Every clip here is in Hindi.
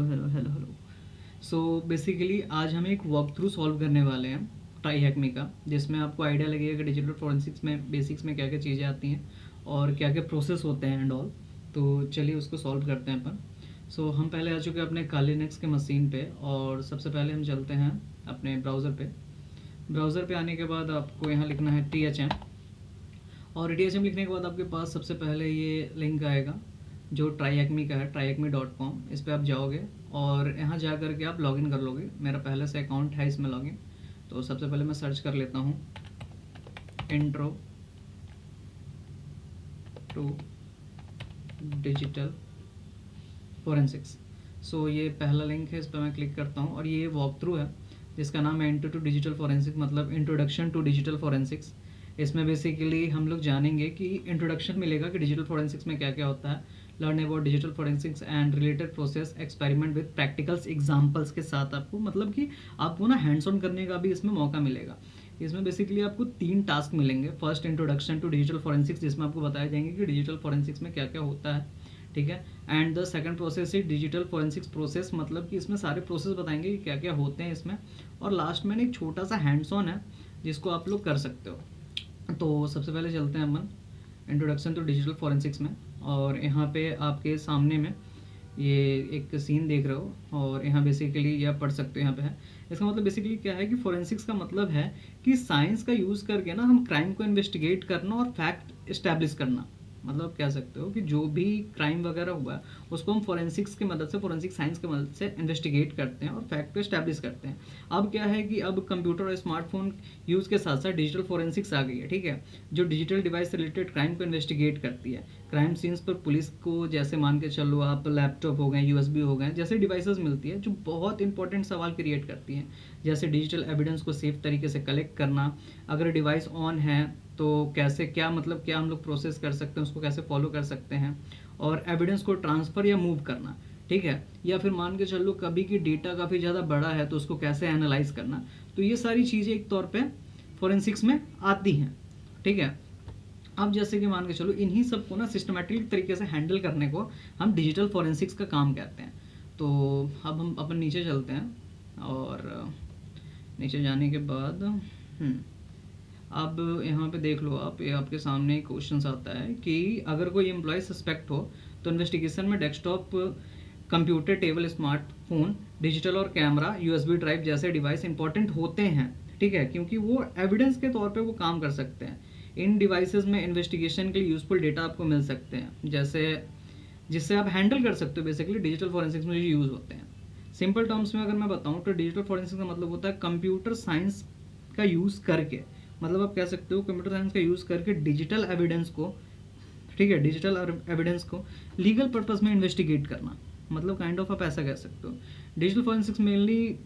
Hello hello hello. So basically आज हम एक वॉक थ्रू सॉल्व करने वाले हैं ट्राई हैकमी का, जिसमें आपको आइडिया लगेगा कि डिजिटल फॉरेंसिक्स में बेसिक्स में क्या क्या चीज़ें आती हैं और क्या क्या प्रोसेस होते हैं एंड ऑल। तो चलिए उसको सॉल्व करते हैं अपन। हम पहले आ चुके हैं अपने काली नेक्स के मशीन पे, और सबसे पहले हम चलते हैं अपने ब्राउज़र पे। ब्राउज़र पे आने के बाद आपको यहाँ लिखना है THM, और THM लिखने के बाद आपके पास सबसे पहले ये लिंक आएगा जो ट्राईएकमी का है, tryacme.com। इस पर आप जाओगे और यहाँ जा कर के आप लॉगिन कर लोगे। मेरा पहले से अकाउंट है इसमें लॉगिन, तो सबसे पहले मैं सर्च कर लेता हूँ इंट्रो टू डिजिटल फोरेंसिक्स। ये पहला लिंक है, इस पर मैं क्लिक करता हूँ और ये वॉक थ्रू है जिसका नाम है इंट्रो टू डिजिटल फोरेंसिक, मतलब इंट्रोडक्शन टू डिजिटल फोरेंसिक्स। इसमें बेसिकली हम लोग जानेंगे कि इंट्रोडक्शन मिलेगा कि डिजिटल फोरेंसिक्स में क्या क्या होता है, learn about digital forensics and related process, experiment with practicals examples के साथ आपको, मतलब कि आपको ना हैंड्स ऑन करने का भी इसमें मौका मिलेगा। इसमें बेसिकली आपको 3 टास्क मिलेंगे। First introduction to digital forensics, जिसमें आपको बताया जाएंगे कि डिजिटल फोरेंसिक्स में क्या क्या होता है, ठीक है। And the second process is digital forensics process, मतलब कि इसमें सारे प्रोसेस बताएंगे कि क्या क्या होते हैं इसमें। और लास्ट में एक छोटा सा हैंड्स ऑन है जिसको आप लोग कर सकते हो। तो सबसे पहले चलते हैं अपन इंट्रोडक्शन टू डिजिटल फोरेंसिक्स में, और यहाँ पे आपके सामने में ये एक सीन देख रहे हो, और यहाँ बेसिकली ये आप पढ़ सकते हो। यहाँ पे है, इसका मतलब बेसिकली क्या है कि फोरेंसिक्स का मतलब है कि साइंस का यूज़ करके ना हम क्राइम को इन्वेस्टिगेट करना और फैक्ट इस्टेब्लिश करना। मतलब कह सकते हो कि जो भी क्राइम वगैरह हुआ है उसको हम फोरेंसिक्स की मदद से, फोरेंसिक साइंस की मदद से इन्वेस्टिगेट करते हैं और फैक्ट को इस्टेब्लिश करते हैं। अब क्या है कि अब कंप्यूटर और स्मार्टफोन यूज़ के साथ साथ डिजिटल फोरेंसिक्स आ गई है, ठीक है, जो डिजिटल डिवाइस से रिलेटेड क्राइम को इन्वेस्टिगेट करती है। क्राइम सीन्स पर पुलिस को, जैसे मान के चलो आप लैपटॉप हो गए, USB हो गए, जैसे डिवाइसेस मिलती है जो बहुत इंपॉर्टेंट सवाल क्रिएट करती हैं, जैसे डिजिटल एविडेंस को सेफ तरीके से कलेक्ट करना, अगर डिवाइस ऑन है तो कैसे, क्या मतलब क्या हम लोग प्रोसेस कर सकते हैं, उसको कैसे फॉलो कर सकते हैं, और एविडेंस को ट्रांसफ़र या मूव करना, ठीक है, या फिर मान के चलो कभी की डेटा काफ़ी ज़्यादा बड़ा है तो उसको कैसे एनालाइज करना। तो ये सारी चीज़ें एक तौर पे फोरेंसिक्स में आती हैं, ठीक है। अब जैसे कि मान के चलो इन्हीं सबको ना सिस्टमेटिक तरीके से हैंडल करने को हम डिजिटल फोरेंसिक्स का काम कहते हैं। तो अब हम अपन नीचे चलते हैं, और नीचे जाने के बाद अब यहाँ पे देख लो आप, ये आपके सामने एक क्वेश्चन आता है कि अगर कोई एम्प्लॉय सस्पेक्ट हो तो इन्वेस्टिगेशन में desktop, computer, table, smartphone, digital और कैमरा, USB ड्राइव जैसे डिवाइस इंपॉर्टेंट होते हैं, ठीक है, क्योंकि वो एविडेंस के तौर पे वो काम कर सकते हैं। इन डिवाइसेस में इन्वेस्टिगेशन के लिए यूजफुल डेटा आपको मिल सकते हैं, जैसे जिससे आप हैंडल कर सकते हो। बेसिकली डिजिटल फोरेंसिक्स में जो यूज़ होते हैं, सिंपल टर्म्स में अगर मैं बताऊं तो डिजिटल फोरेंसिक्स का मतलब होता है कंप्यूटर साइंस का यूज़ करके, मतलब आप कह सकते हो कंप्यूटर साइंस का यूज़ करके डिजिटल एविडेंस को, ठीक है, डिजिटल एविडेंस को लीगल पर्पस में इन्वेस्टिगेट करना, मतलब काइंड ऑफ आप ऐसा कह सकते हो। डिजिटल फोरेंसिक्स मेनली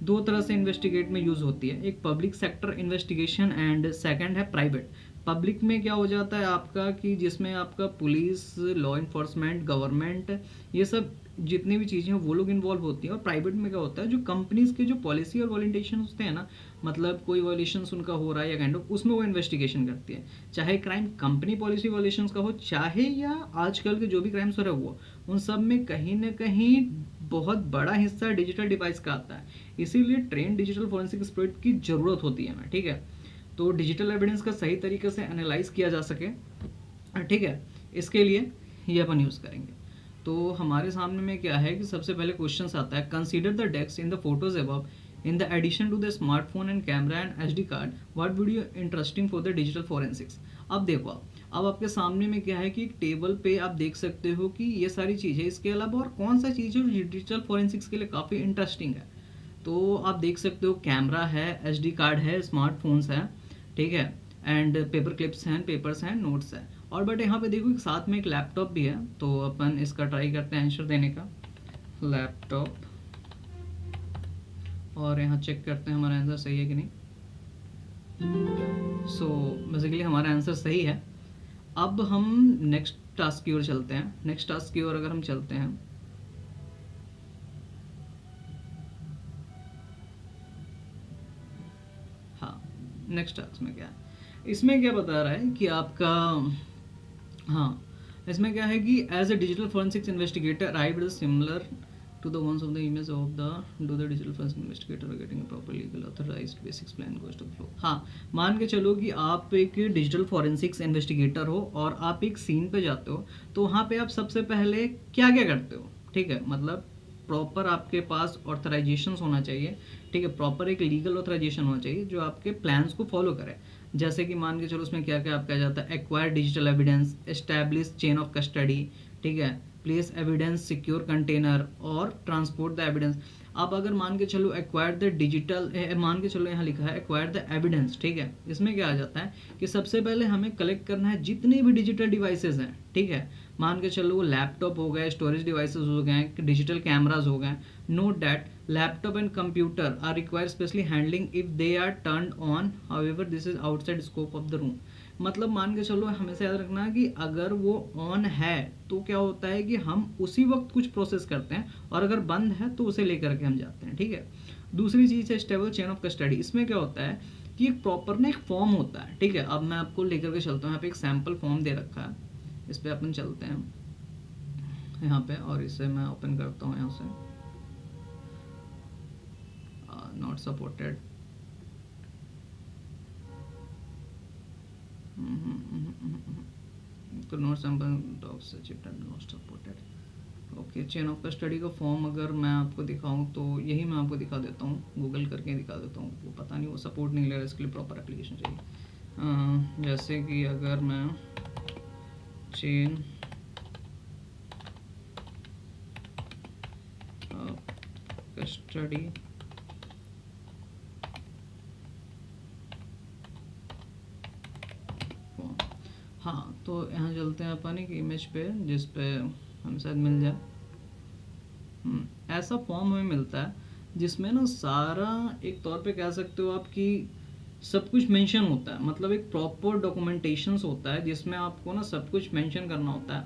2 तरह से इन्वेस्टिगेट में यूज़ होती है, एक public sector investigation and second है प्राइवेट। पब्लिक में क्या हो जाता है आपका कि जिसमें आपका पुलिस, लॉ इन्फोर्समेंट, गवर्नमेंट, ये सब जितनी भी चीज़ें हैं वो लोग इन्वॉल्व होती हैं। और प्राइवेट में क्या होता है, जो कंपनीज के जो पॉलिसी और वॉलिडेशन होते हैं ना, मतलब कोई वॉलेशन उनका हो रहा है या काइंड ऑफ, उसमें वो इन्वेस्टिगेशन करती है। चाहे क्राइम कंपनी पॉलिसी वॉलेशन का हो, चाहे या आजकल के जो भी क्राइम्स हो रहे हो, उन सब में कहीं ना कहीं बहुत बड़ा हिस्सा डिजिटल डिवाइस का आता है। इसीलिए ट्रेन डिजिटल फोरेंसिक एक्सपर्ट की ज़रूरत होती है हमें, ठीक है। तो डिजिटल एविडेंस का सही तरीके से एनालाइज किया जा सके, ठीक है, इसके लिए ये अपन यूज़ करेंगे। तो हमारे सामने में क्या है कि सबसे पहले क्वेश्चन आता है, consider the desk in the photos above in the addition to the smartphone and camera and SD card, what would you interesting for the digital forensics. अब देखो अब आपके सामने में क्या है कि एक टेबल पे आप देख सकते हो कि ये सारी चीज़ें, इसके अलावा और कौन सा चीज़ है जो डिजिटल फोरेंसिक्स के लिए काफ़ी इंटरेस्टिंग है। तो आप देख सकते हो कैमरा है, SD कार्ड है, स्मार्टफोन्स है, ठीक है, एंड पेपर क्लिप्स हैं, पेपर्स हैं, नोट्स हैं, और बट यहाँ पे देखो कि साथ में एक लैपटॉप भी है। तो अपन इसका ट्राई करते हैं आंसर देने का, लैपटॉप, और यहाँ चेक करते हैं हमारा आंसर सही है कि नहीं। बेसिकली हमारा आंसर सही है। अब हम नेक्स्ट टास्क की ओर चलते हैं। नेक्स्ट टास्क की ओर अगर हम चलते हैं, हाँ, नेक्स्ट टास्क में क्या है, इसमें क्या बता रहा है कि आपका, हाँ, इसमें क्या है कि as a digital forensics investigator arrived similar to the ones of the image of the do the digital forensic investigator are getting a proper legal authorized basics plan goes to the flow। हाँ, मान के चलो कि आप एक डिजिटल फॉरेंसिक्स इन्वेस्टिगेटर हो और आप एक सीन पे जाते हो, तो वहाँ पे आप सबसे पहले क्या क्या करते हो, ठीक है, मतलब प्रॉपर आपके पास ऑथराइजेशन होना चाहिए, ठीक है, प्रॉपर एक लीगल ऑथराइजेशन होना चाहिए जो आपके प्लान्स को फॉलो करे। जैसे कि मान के चलो उसमें क्या क्या आपका जाता है, acquire digital evidence, establish chain of custody, ठीक है, प्लेस एविडेंस सिक्योर कंटेनर और ट्रांसपोर्ट द एविडेंस। आप अगर मान के चलो एक्वायर द डिजिटल, मान के चलो यहाँ लिखा है एक्वायर द एविडेंस, ठीक है, इसमें क्या आ जाता है कि सबसे पहले हमें कलेक्ट करना है जितने भी डिजिटल डिवाइसेस हैं, ठीक है, मान के चलो वो लैपटॉप हो गए, स्टोरेज डिवाइसेस हो गए, डिजिटल कैमराज हो गए। Note that laptop and computer are require specially handling if they are turned on, however this is outside scope of the room. मतलब मान के चलो हमेशा याद रखना कि अगर वो ऑन है तो क्या होता है कि हम उसी वक्त कुछ प्रोसेस करते हैं, और अगर बंद है तो उसे लेकर के हम जाते हैं, ठीक है। दूसरी चीज़ है स्टेबल चेन ऑफ कस्टडी। इसमें क्या होता है कि एक प्रॉपर ना एक फॉर्म होता है, ठीक है। अब मैं आपको लेकर के चलता हूँ, यहाँ पे एक सैम्पल फॉर्म दे रखा है, इस पर अपन चलते हैं यहाँ पे, और इसे मैं ओपन करता हूँ यहाँ से, not supported, not sample docs not supported. Okay, chain of custody का फॉर्म अगर मैं आपको दिखाऊं तो यही मैं आपको दिखा देता हूँ, गूगल करके दिखा देता हूँ, वो पता नहीं वो सपोर्ट नहीं ले रहा, इसके लिए प्रॉपर एप्लीकेशन चाहिए। जैसे कि अगर मैं चेन कस्टडी फॉर्म, हाँ, तो यहाँ चलते हैं अपन एक इमेज पे जिस पे हमें शायद मिल जाए। ऐसा फॉर्म हमें मिलता है जिसमें ना सारा एक तौर पे कह सकते हो आप कि सब कुछ मेंशन होता है, मतलब एक प्रॉपर डॉक्यूमेंटेशंस होता है जिसमें आपको ना सब कुछ मेंशन करना होता है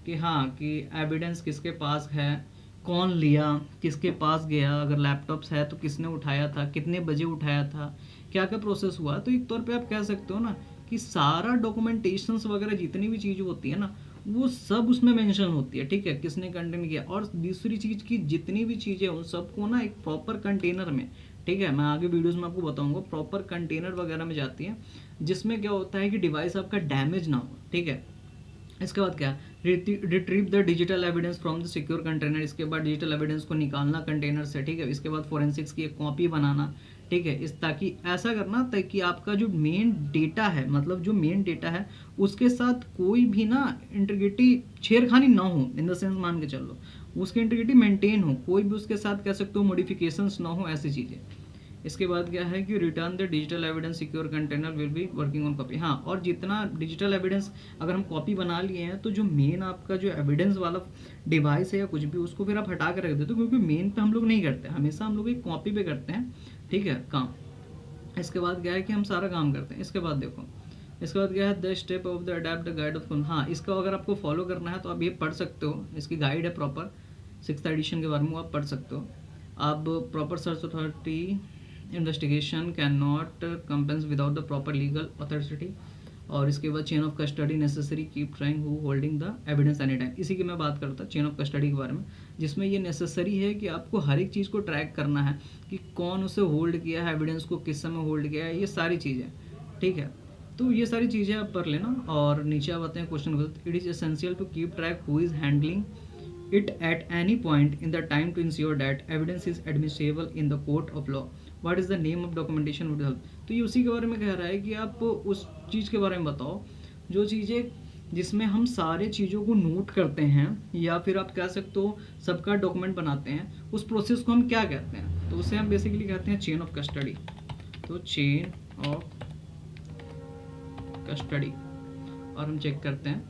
कि हाँ कि एविडेंस किसके पास है, कौन लिया, किसके पास गया, अगर लैपटॉप्स है तो किसने उठाया था, कितने बजे उठाया था, क्या क्या प्रोसेस हुआ। तो एक तौर पे आप कह सकते हो ना कि सारा डॉक्यूमेंटेशंस वगैरह जितनी भी चीज़ें होती है ना वो सब उसमें मेंशन होती है, ठीक है, किसने कंटेन किया। और दूसरी चीज़ की जितनी भी चीज़ें उन सबको ना एक प्रॉपर कंटेनर में, ठीक है, मैं आगे वीडियोस में आपको बताऊंगा, प्रॉपर कंटेनर वगैरह में जाती है जिसमें क्या होता है कि डिवाइस आपका डैमेज ना हो, ठीक है। इसके बाद क्या, retrieve the digital evidence from the secure container, इसके बाद डिजिटल एविडेंस को निकालना कंटेनर से, ठीक है। इसके बाद फोरेंसिक्स की एक कॉपी बनाना, ठीक है, इस ताकि ऐसा करना ताकि आपका जो मेन डेटा है, मतलब जो मेन डेटा है उसके साथ कोई भी ना इंटीग्रिटी छेड़खानी ना हो, इन द सेंस मान के चलो उसकी इंटीग्रिटी मेंटेन हो, कोई भी उसके साथ कह सकते हो मॉडिफिकेशंस ना हो, ऐसी चीज़ें। इसके बाद क्या है कि return the digital evidence secure container will be working on copy. हाँ, और जितना डिजिटल एविडेंस अगर हम कॉपी बना लिए हैं तो जो मेन आपका जो एविडेंस वाला डिवाइस है या कुछ भी उसको फिर आप हटा कर रख देते हो, क्योंकि मेन पे हम लोग नहीं करते, हमेशा हम लोग एक कॉपी पे करते हैं, ठीक है, काम। इसके बाद क्या है कि हम सारा काम करते हैं। इसके बाद देखो, इसके बाद क्या है the step of the adapt the guide of, हाँ, इसका अगर आपको फॉलो करना है तो आप ये पढ़ सकते हो, इसकी गाइड है प्रॉपर 6th एडिशन के बारे में, आप पढ़ सकते हो। आप proper search authority investigation can not compense without the proper legal authority, और इसके बाद chain of custody necessary keep trying who holding the evidence any time. इसी की मैं बात करता चेन ऑफ कस्टडी के बारे में, जिसमें ये नेसेसरी है कि आपको हर एक चीज़ को ट्रैक करना है कि कौन उसे होल्ड किया है, एविडेंस को किस समय होल्ड किया है, ये सारी चीज़ें, ठीक है। तो ये सारी चीज़ें आप पढ़ लेना। और नीचे आप आते हैं question, it is essential to keep track who is handling it at any point in the time to ensure that evidence is admissible in the court of law. What is the name of documentation would help? तो ये उसी के बारे में कह रहा है कि आप उस चीज़ के बारे में बताओ जो चीज़ें जिसमें हम सारे चीज़ों को नोट करते हैं, या फिर आप कह सकते हो सबका डॉक्यूमेंट बनाते हैं, उस प्रोसेस को हम क्या कहते हैं। तो उसे हम बेसिकली कहते हैं चेन ऑफ कस्टडी। तो चेन ऑफ कस्टडी, और हम चेक करते हैं,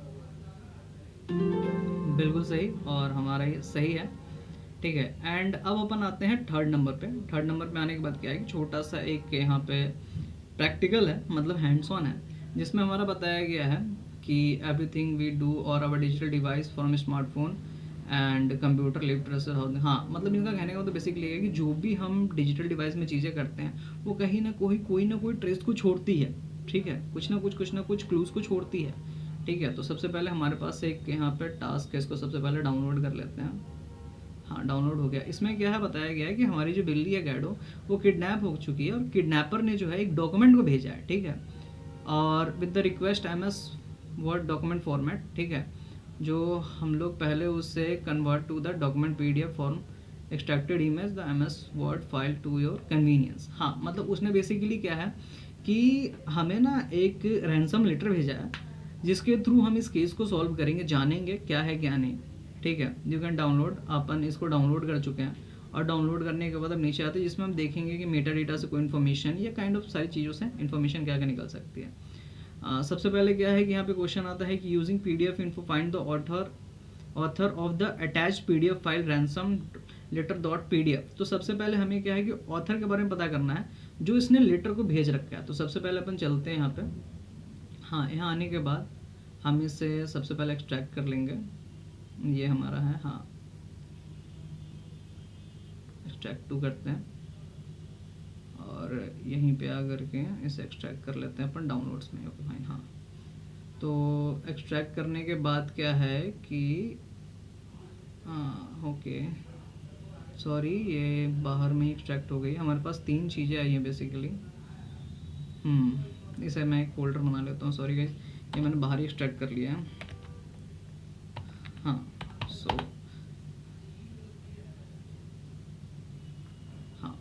बिल्कुल सही, और हमारा ये सही है, ठीक है। एंड अब अपन आते हैं थर्ड नंबर पे। थर्ड नंबर पे आने के बाद क्या है कि छोटा सा एक यहाँ पे प्रैक्टिकल है, मतलब हैंड्स ऑन है, जिसमें हमारा बताया गया है कि एवरीथिंग वी डू और our digital device from smartphone and computer live traces how, हाँ, मतलब इनका कहने का तो बेसिकली है कि जो भी हम डिजिटल डिवाइस में चीज़ें करते हैं वो कहीं ना कोई ट्रेस को छोड़ती है, ठीक है, कुछ ना कुछ क्लूज को छोड़ती है, ठीक है। तो सबसे पहले हमारे पास एक यहाँ पे टास्क है, इसको सबसे पहले डाउनलोड कर लेते हैं। हाँ डाउनलोड हो गया। इसमें क्या है बताया गया है कि हमारी जो बिल्ली है गैडो वो किडनैप हो चुकी है और किडनैपर ने जो है एक डॉक्यूमेंट को भेजा है, ठीक है, और with the request MS word document format, ठीक है, जो हम लोग पहले उससे convert to the document PDF form extracted image the MS word file to your convenience. हाँ मतलब उसने बेसिकली क्या है कि हमें ना एक रैंसम लेटर भेजा है जिसके थ्रू हम इस केस को सॉल्व करेंगे, जानेंगे क्या है क्या नहीं, ठीक है। यू कैन डाउनलोड, अपन इसको डाउनलोड कर चुके हैं और डाउनलोड करने के बाद अब नीचे आते हैं जिसमें हम देखेंगे कि मेटा डेटा से कोई इन्फॉर्मेशन या काइंड ऑफ सारी चीज़ों से इन्फॉर्मेशन क्या क्या निकल सकती है। सबसे पहले क्या है कि यहाँ पे क्वेश्चन आता है कि using PDF info find the author of the attached PDF file ransom letter dot PDF। तो सबसे पहले हमें क्या है कि ऑथर के बारे में पता करना है जो इसने लेटर को भेज रखा है। तो सबसे पहले अपन चलते हैं यहाँ पे, हाँ यहाँ आने के बाद हम इसे सबसे पहले एक्सट्रैक्ट कर लेंगे, ये हमारा है, हाँ एक्सट्रैक्ट टू करते हैं और यहीं पे आकर के इसे एक्सट्रैक्ट कर लेते हैं अपन डाउनलोड्स में। ओके फाइन, हाँ तो एक्सट्रैक्ट करने के बाद क्या है कि हाँ ओके सॉरी ये बाहर में ही एक्सट्रैक्ट हो गई। हमारे पास 3 चीज़ें आई हैं बेसिकली। इसे मैं एक फोल्डर बना लेता हूँ, सॉरी गाइस ये मैंने बाहर ही एक्सट्रैक्ट कर लिया है। हाँ सो हाँ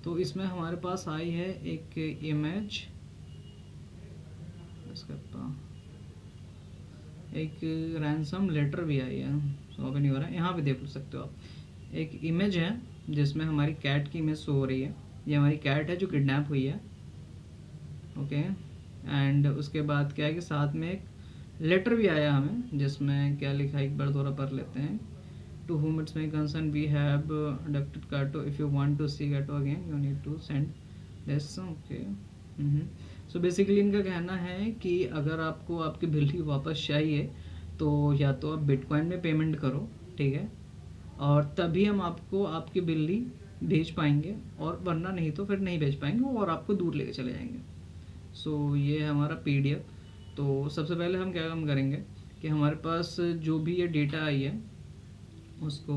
तो इसमें हमारे पास आई है एक इमेज, एक रैंसम लेटर भी आई है, सो ओपन नहीं हो रहा है। यहाँ पे देख सकते हो आप एक इमेज है जिसमें हमारी कैट की इमेज शो हो रही है। ये हमारी कैट है जो किडनैप हुई है, ओके। एंड उसके बाद क्या है कि साथ में एक लेटर भी आया हमें जिसमें क्या लिखा है एक बार दोबारा पढ़ लेते हैं। To whom it's may concern we have adopted Kato, if you want to see Kato again you need to send this, okay। So basically इनका कहना है कि अगर आपको आपकी बिल्ली वापस चाहिए तो या तो आप बिटकॉइन में पेमेंट करो, ठीक है, और तभी हम आपको आपकी बिल्ली भेज पाएंगे, और वरना नहीं तो फिर नहीं भेज पाएंगे और आपको दूर लेके चले जाएंगे। सो ये है हमारा PDF। तो सबसे पहले हम क्या काम करेंगे कि हमारे पास जो भी ये डेटा आई है उसको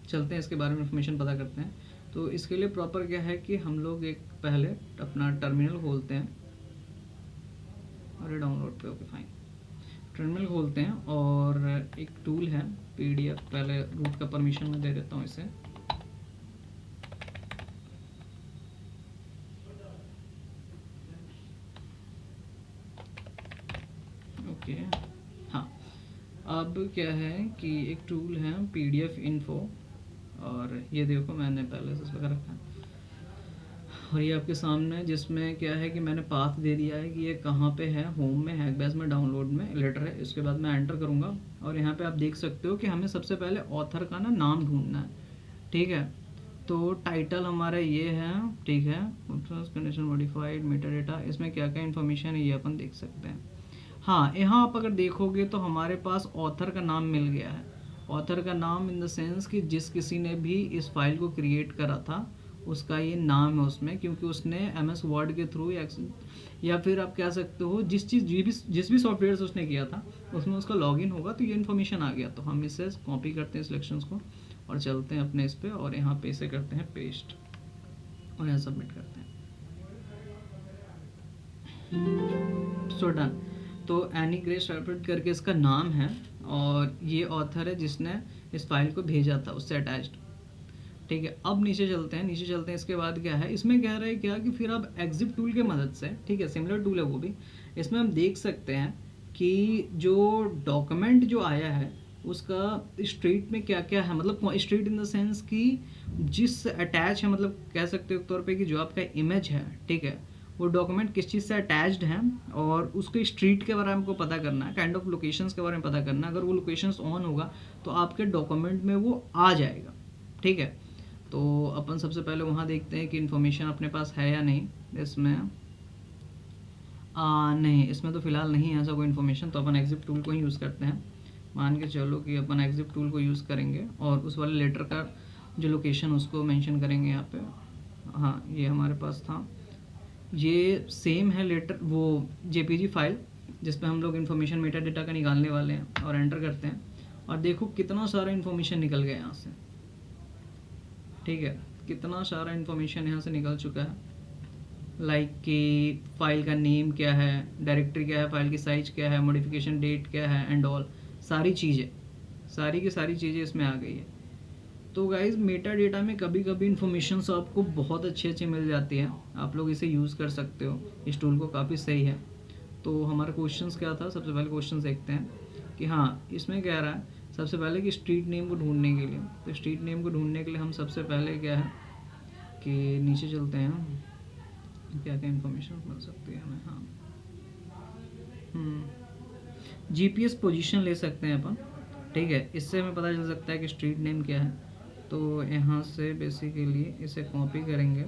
चलते हैं इसके बारे में इन्फॉर्मेशन पता करते हैं। तो इसके लिए प्रॉपर क्या है कि हम लोग एक पहले अपना टर्मिनल खोलते हैं, अरे डाउनलोड पे, ओके फाइन, टर्मिनल खोलते हैं और एक टूल है PDF, पहले रूट का परमिशन मैं दे देता हूँ इसे, ओके हाँ। अब क्या है कि एक टूल है PDF इन्फो, और ये देखो मैंने पहले से इसमें रखा है और ये आपके सामने, जिसमें क्या है कि मैंने पाथ दे दिया है कि ये कहाँ पे है, होम में, हैकबैस में, डाउनलोड में लेटर है। इसके बाद मैं एंटर करूँगा और यहाँ पे आप देख सकते हो कि हमें सबसे पहले ऑथर का ना नाम ढूंढना है, ठीक है। तो टाइटल हमारा ये है, ठीक है, कंडीशन मॉडिफाइड मेटा डेटा, इसमें क्या क्या इन्फॉर्मेशन है ये अपन देख सकते हैं। हाँ यहाँ आप अगर देखोगे तो हमारे पास ऑथर का नाम मिल गया है। ऑथर का नाम इन द सेंस कि जिस किसी ने भी इस फाइल को क्रिएट करा था उसका ये नाम है उसमें, क्योंकि उसने MS वर्ड के थ्रू या फिर आप कह सकते हो जिस भी सॉफ्टवेयर से उसने किया था उसमें उसका लॉगिन होगा, तो ये इन्फॉर्मेशन आ गया। तो हम इसे कॉपी करते हैं सिलेक्शंस को और चलते हैं अपने इस पे और यहाँ पे इसे करते हैं पेस्ट और यहाँ सबमिट करते हैं। So done. तो एनी ग्रे स्टार्फील्ड करके इसका नाम है और ये ऑथर है जिसने इस फाइल को भेजा था उससे अटैच्ड, ठीक है। अब नीचे चलते हैं इसके बाद क्या है, इसमें कह रहा है क्या कि फिर आप एग्जिट टूल के मदद से, ठीक है, सिमिलर टूल है वो भी, इसमें हम देख सकते हैं कि जो डॉक्यूमेंट जो आया है उसका स्ट्रीट में क्या क्या है, मतलब स्ट्रीट इन द सेंस कि जिस अटैच है, मतलब कह सकते हो तौर पे कि जो आपका इमेज है, ठीक है, वो डॉक्यूमेंट किस चीज़ से अटैच्ड है और उसके स्ट्रीट के बारे में हमको पता करना है, काइंड ऑफ लोकेशंस के बारे में पता करना है। अगर वो लोकेशंस ऑन होगा तो आपके डॉक्यूमेंट में वो आ जाएगा, ठीक है। तो अपन सबसे पहले वहाँ देखते हैं कि इन्फॉर्मेशन अपने पास है या नहीं इसमें। नहीं, इसमें तो फ़िलहाल नहीं है ऐसा कोई इन्फॉर्मेशन, तो अपन एग्जिट टूल को ही यूज़ करते हैं। मान के चलो कि अपन एग्जिट टूल को यूज़ करेंगे और उस वाले लेटर का जो लोकेशन उसको मेंशन करेंगे यहाँ पे। हाँ ये हमारे पास था, ये सेम है लेटर, वो JPG फाइल जिसपे हम लोग इन्फॉर्मेशन मेटा डेटा का निकालने वाले हैं और एंटर करते हैं और देखो कितना सारा इन्फॉर्मेशन निकल गया यहाँ से, ठीक है, कितना सारा इन्फॉर्मेशन यहाँ से निकल चुका है, लाइक कि फाइल का नेम क्या है, डायरेक्टरी क्या है, फाइल की साइज क्या है, मॉडिफिकेशन डेट क्या है एंड ऑल, सारी चीज़ें, सारी की सारी चीज़ें इसमें आ गई है। तो गाइज मेटा डेटा में कभी कभी इन्फॉर्मेशन आपको बहुत अच्छी अच्छी मिल जाती है, आप लोग इसे यूज़ कर सकते हो, इस टूल को काफ़ी सही है। तो हमारा क्वेश्चंस क्या था, सबसे पहले क्वेश्चन देखते हैं कि हाँ इसमें कह रहा है सबसे पहले कि स्ट्रीट नेम को ढूंढने के लिए, तो स्ट्रीट नेम को ढूंढने के लिए हम सबसे पहले क्या है कि नीचे चलते हैं, क्या क्या इन्फॉर्मेशन मिल सकती है हमें। हाँ जीपीएस पोजीशन ले सकते हैं अपन, ठीक है, इससे हमें पता चल सकता है कि स्ट्रीट नेम क्या है। तो यहाँ से बेसिकली इसे कॉपी करेंगे,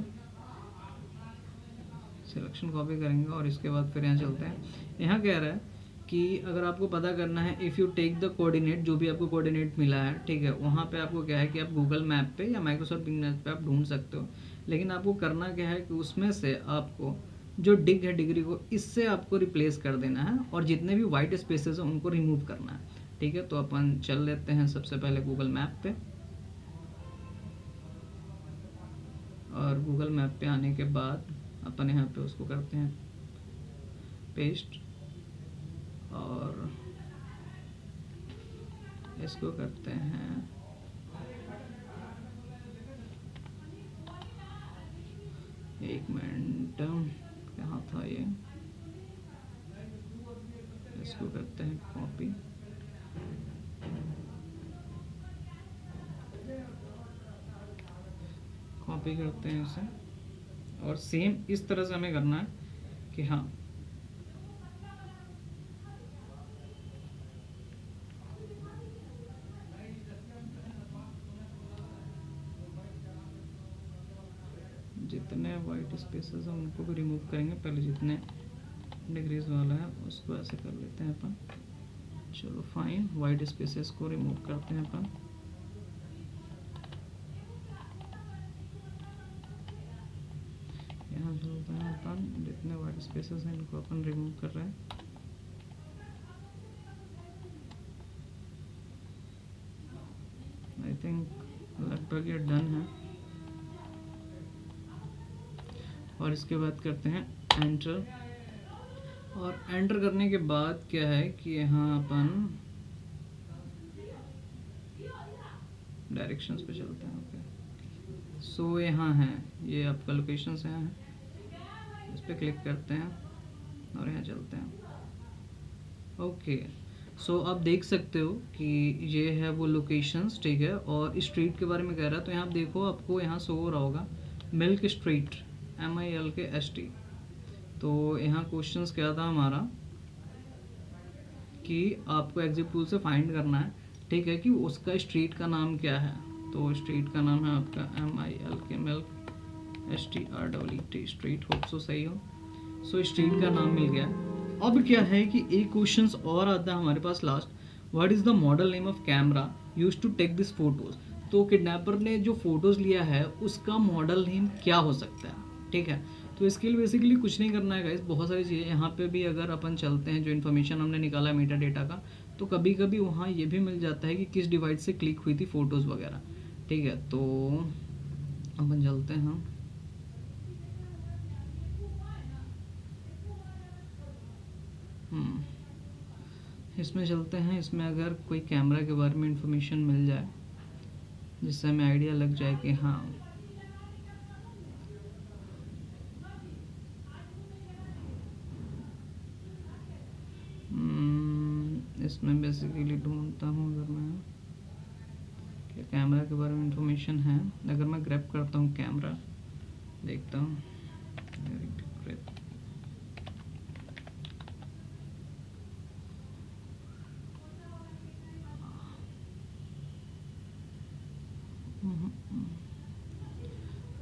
सिलेक्शन कॉपी करेंगे और इसके बाद फिर यहाँ चलते हैं। यहाँ कह रहा है कि अगर आपको पता करना है if you take the coordinate, जो भी आपको कोऑर्डिनेट मिला है, ठीक है, वहाँ पे आपको क्या है कि आप गूगल मैप पे या माइक्रोसॉफ्ट बिंग मैप पे आप ढूंढ सकते हो, लेकिन आपको करना क्या है कि उसमें से आपको जो डिग है डिग्री को, इससे आपको रिप्लेस कर देना है और जितने भी वाइट स्पेसेस हैं उनको रिमूव करना है, ठीक है। तो अपन चल लेते हैं सबसे पहले गूगल मैप पे, और गूगल मैप पे आने के बाद अपन यहाँ पे उसको करते हैं पेस्ट और इसको करते हैं एक मिनट, कहाँ था ये, इसको करते हैं कॉपी, कॉपी करते हैं इसे और सेम इस तरह से हमें करना है कि हाँ जितने वाइट स्पेसेस हैं उनको भी रिमूव करेंगे, पहले जितने डिग्रीज वाला है उसको ऐसे कर लेते हैं अपन। चलो फाइन, वाइट स्पेसेस को रिमूव करते हैं अपन। यहाँ चलते हैं अपन, जितने वाइट स्पेसेस हैं इनको अपन रिमूव कर रहे हैं। आई थिंक लगभग ये डन है और इसके बाद करते हैं एंटर, और एंटर करने के बाद क्या है कि यहाँ अपन डायरेक्शंस पे चलते हैं। ओके, सो यहाँ है ये आपका लोकेशंस यहाँ है, इस पर क्लिक करते हैं और यहाँ चलते हैं। ओके, सो आप देख सकते हो कि ये है वो लोकेशंस, ठीक है। और स्ट्रीट के बारे में कह रहा है, तो यहाँ आप देखो, आपको यहाँ शो हो रहा होगा मिल्क स्ट्रीट, MILKST। तो यहाँ क्वेश्चंस क्या था हमारा कि आपको एग्जिट टूल से फाइंड करना है, ठीक है, कि उसका स्ट्रीट का नाम क्या है। तो स्ट्रीट का नाम है आपका MILKSTREET, स्ट्रीट, होप सो सही हो। सो स्ट्रीट का नाम मिल गया। अब क्या है कि एक क्वेश्चन और आता है हमारे पास last, what is the model name of camera use to take this photos. तो किडनैपर ने जो फोटोज लिया है उसका मॉडल नेम क्या हो सकता है, ठीक है। तो इसके लिए बेसिकली कुछ नहीं करना है गाइस, बहुत सारी चीज़ें यहाँ पे भी अगर अपन चलते हैं, जो इन्फॉर्मेशन हमने निकाला मेटा डेटा का, तो कभी कभी वहाँ ये भी मिल जाता है कि किस डिवाइस से क्लिक हुई थी फ़ोटोज़ वगैरह, ठीक है। तो अपन चलते हैं, इसमें चलते हैं। इसमें अगर कोई कैमरा के बारे में इंफॉर्मेशन मिल जाए जिससे हमें आइडिया लग जाए कि हाँ इसमें बेसिकली ढूंढता हूँ अगर मैं क्या कैमरा के बारे में इंफॉर्मेशन है, अगर मैं ग्रैब करता हूँ कैमरा, देखता हूँ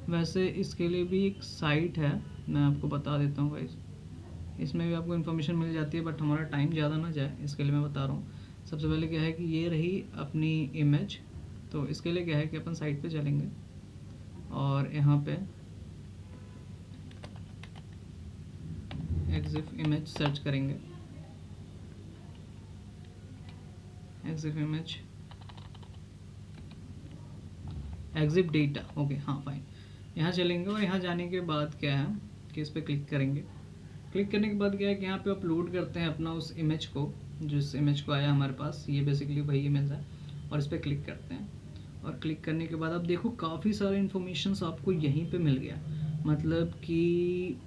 वैसे इसके लिए भी एक साइट है, मैं आपको बता देता हूँ गाइस, इसमें भी आपको इन्फॉर्मेशन मिल जाती है, बट हमारा टाइम ज़्यादा ना जाए इसके लिए मैं बता रहा हूँ। सबसे पहले क्या है कि ये रही अपनी इमेज, तो इसके लिए क्या है कि अपन साइट पे चलेंगे और यहाँ पे एक्सिफ इमेज सर्च करेंगे, एक्सिफ इमेज, एग्जिट डेटा, ओके हाँ फाइन। यहाँ चलेंगे और यहाँ जाने के बाद क्या है कि इस पर क्लिक करेंगे। क्लिक करने के बाद क्या है कि यहाँ पे अपलोड करते हैं अपना उस इमेज को, जिस इमेज को आया हमारे पास, ये बेसिकली वही इमेज है, और इस पर क्लिक करते हैं। और क्लिक करने के बाद आप देखो काफ़ी सारे इन्फॉर्मेशंस आपको यहीं पे मिल गया, मतलब कि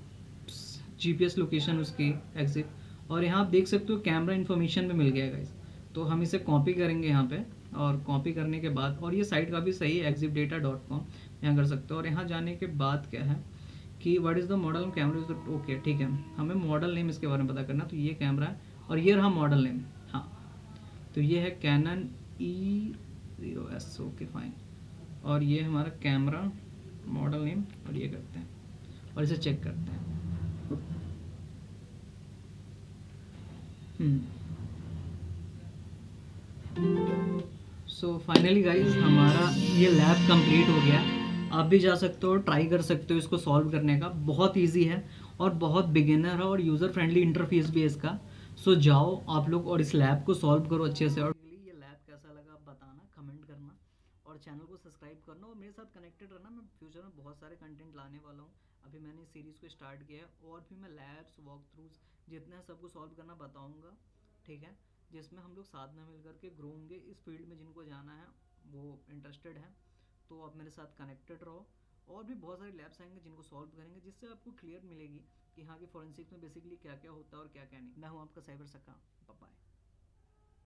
जीपीएस लोकेशन उसकी, एग्जिट, और यहाँ आप देख सकते हो कैमरा इन्फॉर्मेशन में मिल गया गाइस। तो हम इसे कॉपी करेंगे यहाँ पे, और कॉपी करने के बाद, और ये साइट काफ़ी सही है exitdata.com, यहाँ कर सकते हो। और यहाँ जाने के बाद क्या है कि what is the model camera is, okay ठीक है, हमें मॉडल नेम इसके बारे में पता करना। तो ये कैमरा है और ये रहा मॉडल नेम, हाँ तो ये है कैनन E0S, ओके फाइन। और ये हमारा कैमरा मॉडल नेम, और ये करते हैं और इसे चेक करते हैं। सो फाइनली गाइज हमारा ये लैब कंप्लीट हो गया। आप भी जा सकते हो, ट्राई कर सकते हो इसको सॉल्व करने का, बहुत इजी है और बहुत बिगिनर है और यूज़र फ्रेंडली इंटरफेस भी है इसका। सो जाओ आप लोग और इस लैब को सॉल्व करो अच्छे से। और ये लैब कैसा लगा आप बताना, कमेंट करना और चैनल को सब्सक्राइब करना और मेरे साथ कनेक्टेड रहना। मैं फ्यूचर में बहुत सारे कंटेंट लाने वाला हूँ। अभी मैंने इस सीरीज़ को स्टार्ट किया है और भी मैं लैब्स, वॉक थ्रूज जितने हैं सबको सॉल्व करना बताऊँगा, ठीक है, जिसमें हम लोग साथ में मिल करके ग्रो होंगे। इस फील्ड में जिनको जाना है वो इंटरेस्टेड है तो आप मेरे साथ कनेक्टेड रहो। और भी बहुत सारे लैब्स आएंगे जिनको सॉल्व करेंगे, जिससे आपको क्लियर मिलेगी कि हाँ कि फॉरेंसिक्स में बेसिकली क्या क्या होता है और क्या क्या नहीं। मैं हूँ आपका साइबर सका, बाय।